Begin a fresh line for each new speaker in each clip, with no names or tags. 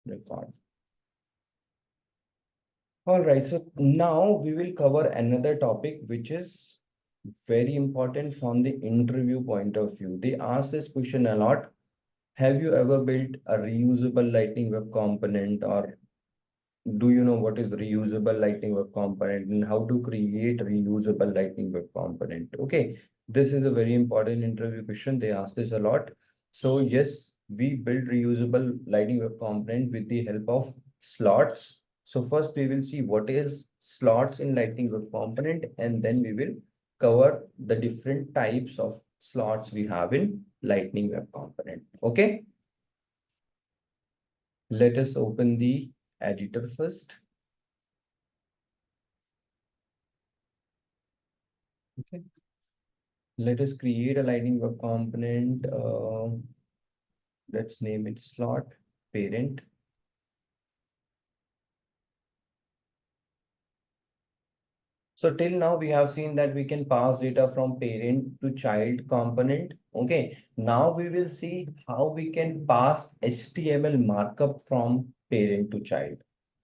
record. All right, so now we will cover another topic which is very important from the interview point of view. They ask this question a lot. Have you ever built a reusable Lightning Web Component, or do you know what is reusable Lightning Web Component and how to create reusable Lightning Web Component? Okay, this is a very important interview question. They ask this a lot. So yes, we build reusable Lightning Web Component with the help of slots. So first we will see what is slots in Lightning Web Component, and then we will cover the different types of slots we have in Lightning Web Component. Okay, let us open the editor first. Okay, let us create a Lightning Web Component. Let's name it slot parent. So till now we have seen that we can pass data from parent to child component. Okay, now we will see how we can pass HTML markup from parent to child.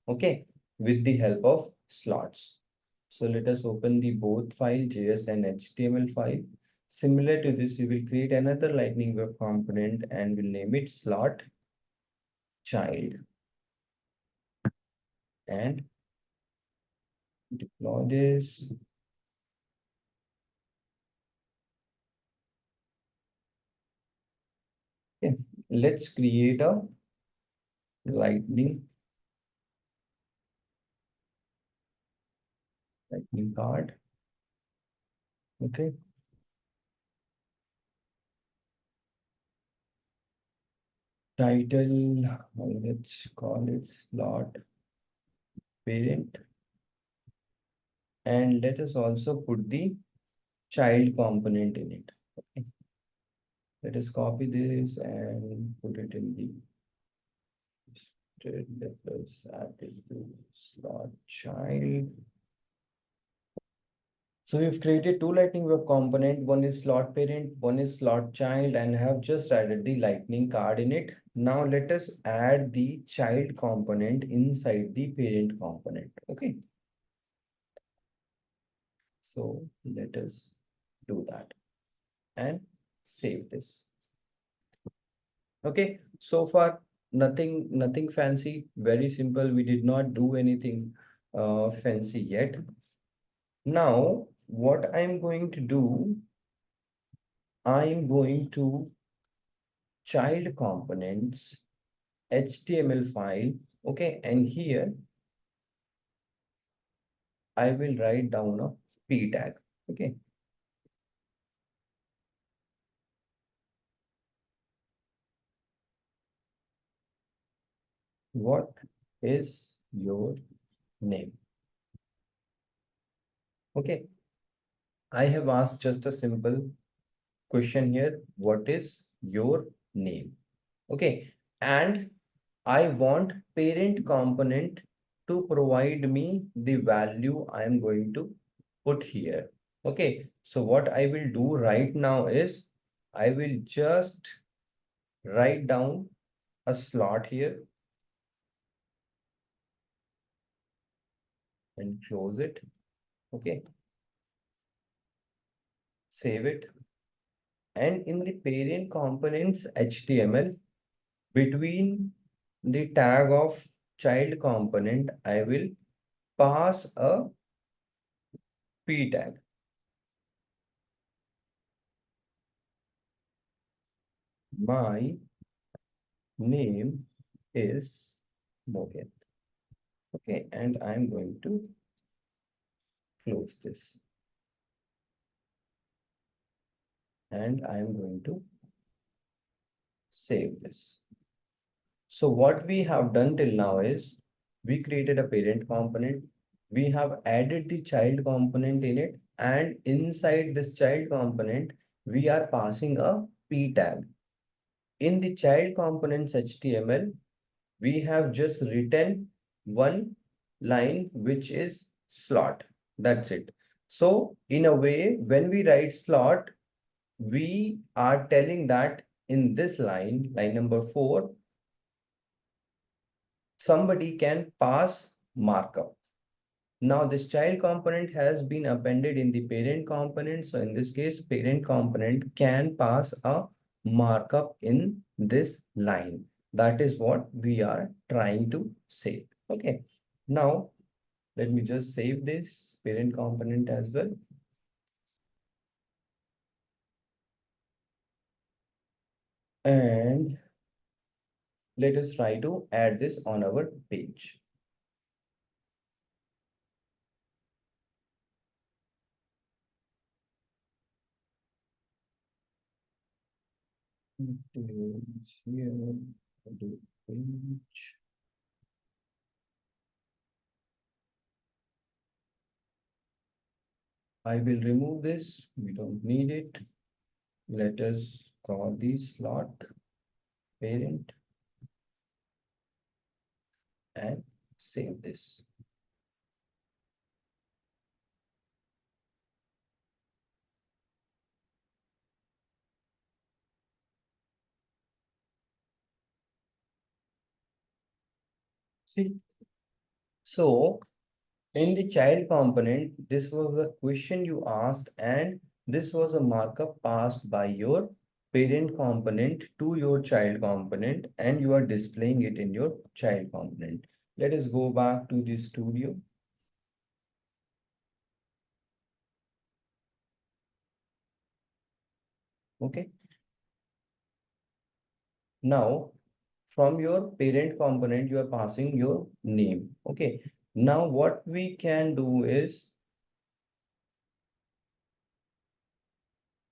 Okay, with the help of slots. So let us open the both file, JS and HTML file. Similar to this, we will create another Lightning Web Component and we'll name it slot child and deploy this. Okay, let's create a lightning card. Okay, title, let's call it slot parent, and let us also put the child component in it. Okay, let us copy this and put it in the let us add it to slot child. So we've created two Lightning Web component. One is slot parent, one is slot child, and have just added the lightning card in it. Now let us add the child component inside the parent component. Okay. So let us do that and save this. Okay. So far, nothing fancy, very simple. We did not do anything fancy yet. Now, what I'm going to do, I'm going to child components HTML file. Okay, and here I will write down a p tag. Okay, what is your name? Okay, I have asked just a simple question here. What is your name? Okay, and I want parent component to provide me the value I am going to put here. Okay, so what I will do right now is I will just write down a slot here and close it. Okay, save it. And in the parent components HTML, between the tag of child component, I will pass a p tag. My name is Mohit. Okay, and I'm going to close this. And I'm going to save this. So what we have done till now is we created a parent component. We have added the child component in it. And inside this child component, we are passing a p tag. In the child components HTML, we have just written one line, which is slot. That's it. So in a way, when we write slot, we are telling that in this line, line number 4, somebody can pass markup. Now this child component has been appended in the parent component. So in this case, parent component can pass a markup in this line. That is what we are trying to say. Okay. Now let me just save this parent component as well. And let us try to add this on our page. Here, do page. I will remove this. We don't need it. Let us call the slot parent and save this. See, so in the child component, this was a question you asked, and this was a markup passed by your parent component to your child component, and you are displaying it in your child component. Let us go back to the studio. Okay. Now, from your parent component, you are passing your name. Okay. Now, what we can do is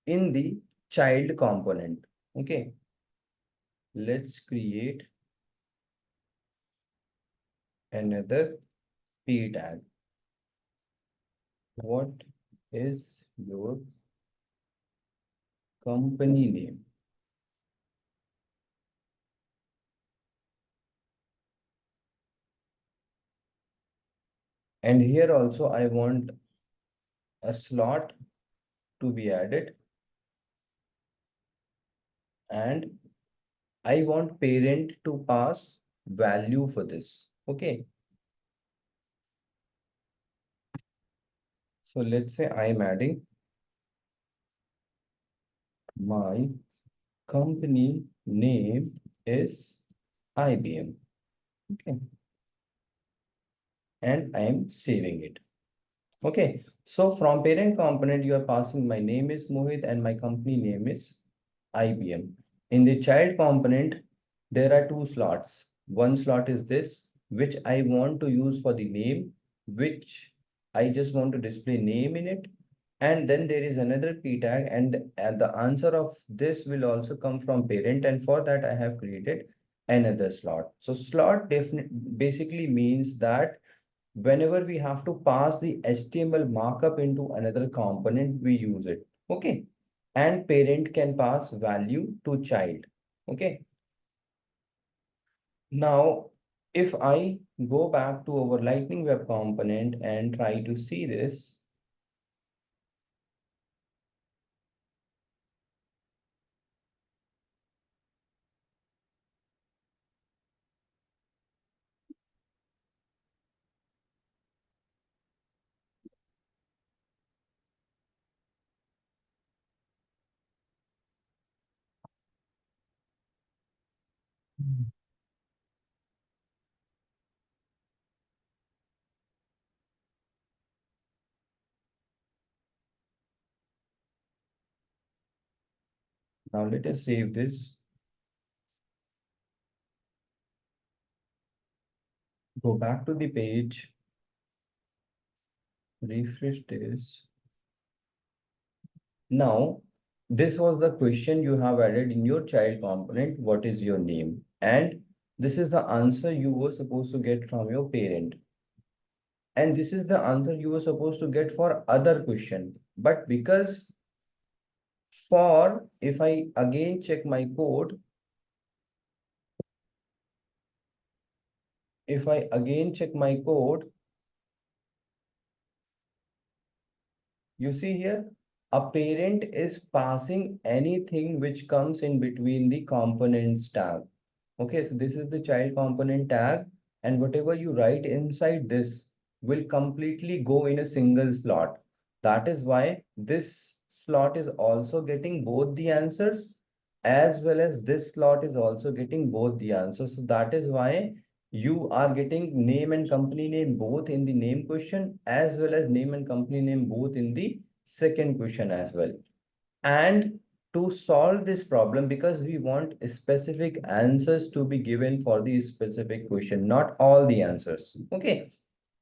in the child component. Okay. Let's create another p tag. What is your company name? And here also I want a slot to be added, and I want parent to pass value for this. Okay. So let's say I'm adding my company name is IBM. Okay. And I am saving it. Okay. So from parent component, you are passing my name is Mohit and my company name is IBM. In the child component, there are two slots. One slot is this, which I want to use for the name, which I just want to display name in it. And then there is another p tag, and the answer of this will also come from parent. And for that, I have created another slot. So slot basically means that whenever we have to pass the HTML markup into another component, we use it. Okay. And parent can pass value to child. Okay. Now, if I go back to our Lightning Web component and try to see this, now let us save this, go back to the page, refresh this. Now, this was the question you have added in your child component. What is your name? And this is the answer you were supposed to get from your parent. And this is the answer you were supposed to get for other question. But because for, if I again check my code, if I again check my code, you see here, a parent is passing anything which comes in between the components tag. Okay, so this is the child component tag. and whatever you write inside this will completely go in a single slot. That is why this slot is also getting both the answers, as well as this slot is also getting both the answers. So that is why you are getting name and company name both in the name question, as well as name and company name both in the second question as well. And to solve this problem, because we want specific answers to be given for the specific question, not all the answers. Okay.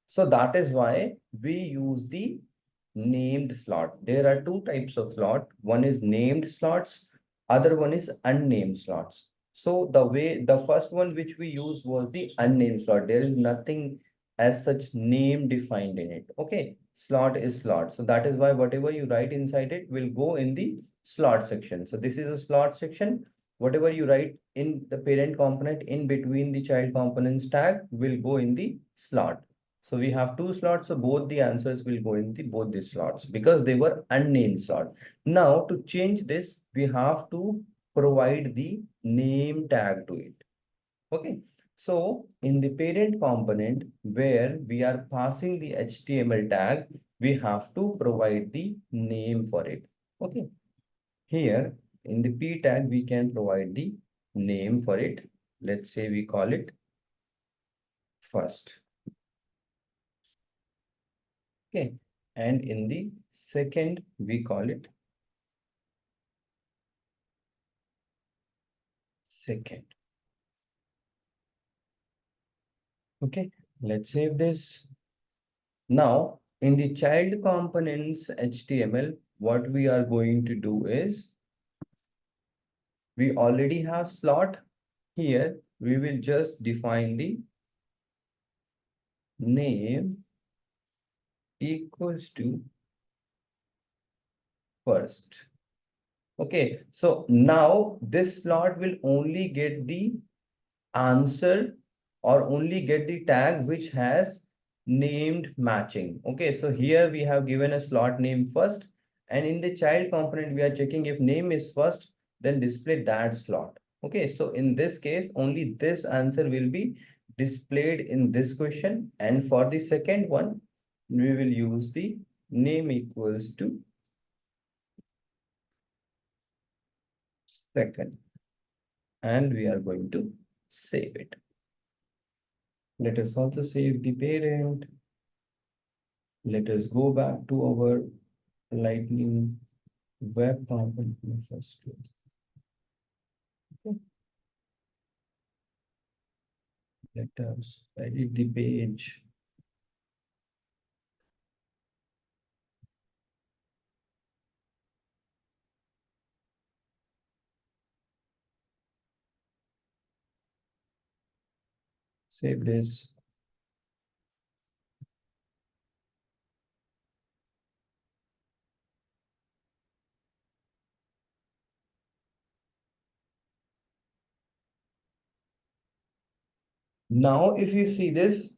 So that is why we use the named slot. There are two types of slot. One is named slots, other one is unnamed slots. So the first one which we used was the unnamed slot. There is nothing as such name defined in it. Okay, slot is slot. So that is why whatever you write inside it will go in the slot section. So this is a slot section. Whatever you write in the parent component in between the child components tag will go in the slot. So we have two slots, so both the answers will go in the both the slots because they were unnamed slot. Now to change this, we have to provide the name tag to it. Okay. So in the parent component where we are passing the HTML tag, we have to provide the name for it. Okay. Here in the P tag, we can provide the name for it. Let's say we call it first. Okay. And in the second, we call it second. Okay. Let's save this. Now, in the child components HTML, what we are going to do is we already have slot. Here, we will just define the name equals to first. Okay, so now this slot will only get the answer or only get the tag which has named matching. Okay, so here we have given a slot name first, and in the child component we are checking if name is first, then display that slot. Okay, so in this case only this answer will be displayed in this question, and for the second one we will use the name equals to second, and we are going to save it. Let us also save the parent. Let us go back to our Lightning web component in the first place. Okay. Let us edit the page. Save this. Now, if you see this,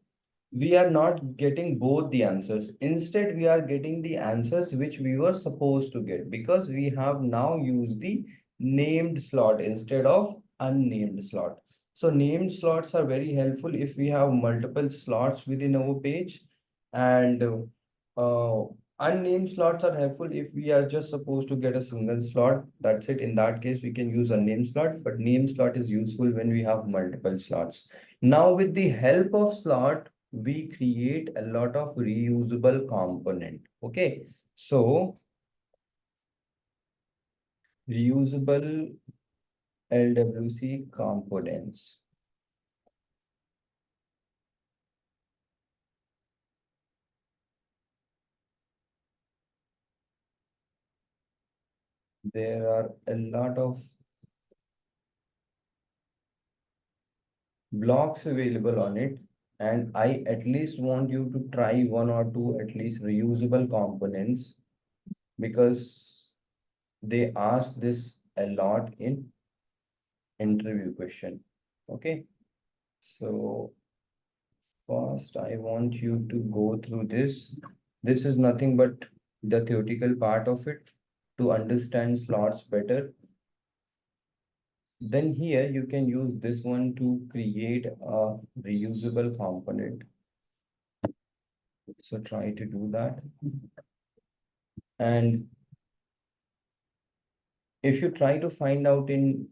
we are not getting both the answers. Instead, we are getting the answers which we were supposed to get because we have now used the named slot instead of unnamed slot. So named slots are very helpful if we have multiple slots within our page, and unnamed slots are helpful if we are just supposed to get a single slot. That's it. In that case, we can use a name slot, but name slot is useful when we have multiple slots. Now, with the help of slot, we create a lot of reusable component. Okay, so reusable LWC components. There are a lot of blocks available on it, and I at least want you to try one or two at least reusable components because they ask this a lot in interview question. Okay, so first I want you to go through this. This is nothing but the theoretical part of it to understand slots better. Then here you can use this one to create a reusable component. So try to do that. And if you try to find out in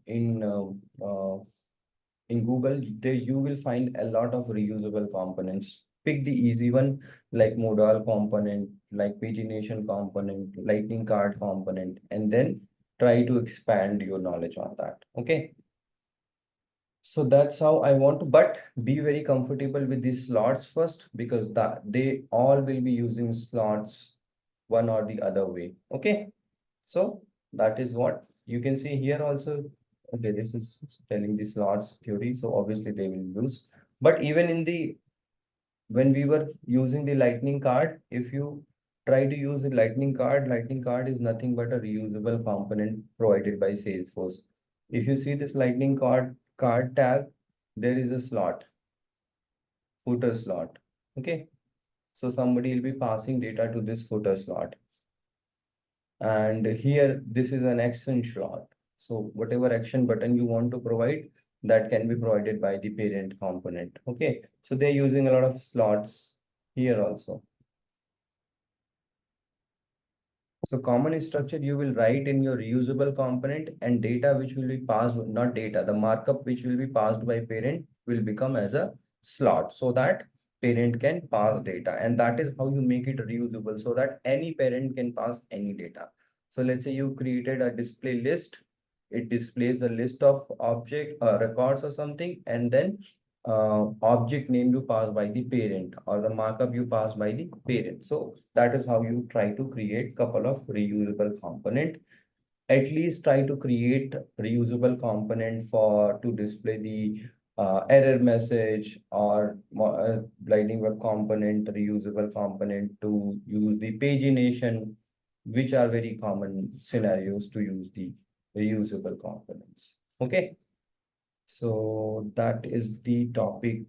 Google, there you will find a lot of reusable components. Pick the easy one like modal component, like pagination component, lightning card component, and then try to expand your knowledge on that. Okay. So that's how I want to, but be very comfortable with these slots first because that they all will be using slots one or the other way. Okay. So that is what you can see here also. Okay, this is telling the slots theory. So obviously they will use. But even in the when we were using the lightning card, if you try to use the lightning card is nothing but a reusable component provided by Salesforce. If you see this lightning card tag, there is a slot, footer slot. Okay. So somebody will be passing data to this footer slot. And here, this is an action slot. So whatever action button you want to provide, that can be provided by the parent component. Okay. So they're using a lot of slots here also. So common structure you will write in your reusable component and data which will be passed, not data, the markup which will be passed by parent will become as a slot so that parent can pass data. And that is how you make it reusable so that any parent can pass any data. So let's say you created a display list. It displays a list of object records or something, and then object name you pass by the parent or the markup you pass by the parent. So that is how you try to create couple of reusable component. At least try to create reusable component for to display the error message or Lightning Web component, reusable component to use the pagination, which are very common scenarios to use the reusable components. Okay. So that is the topic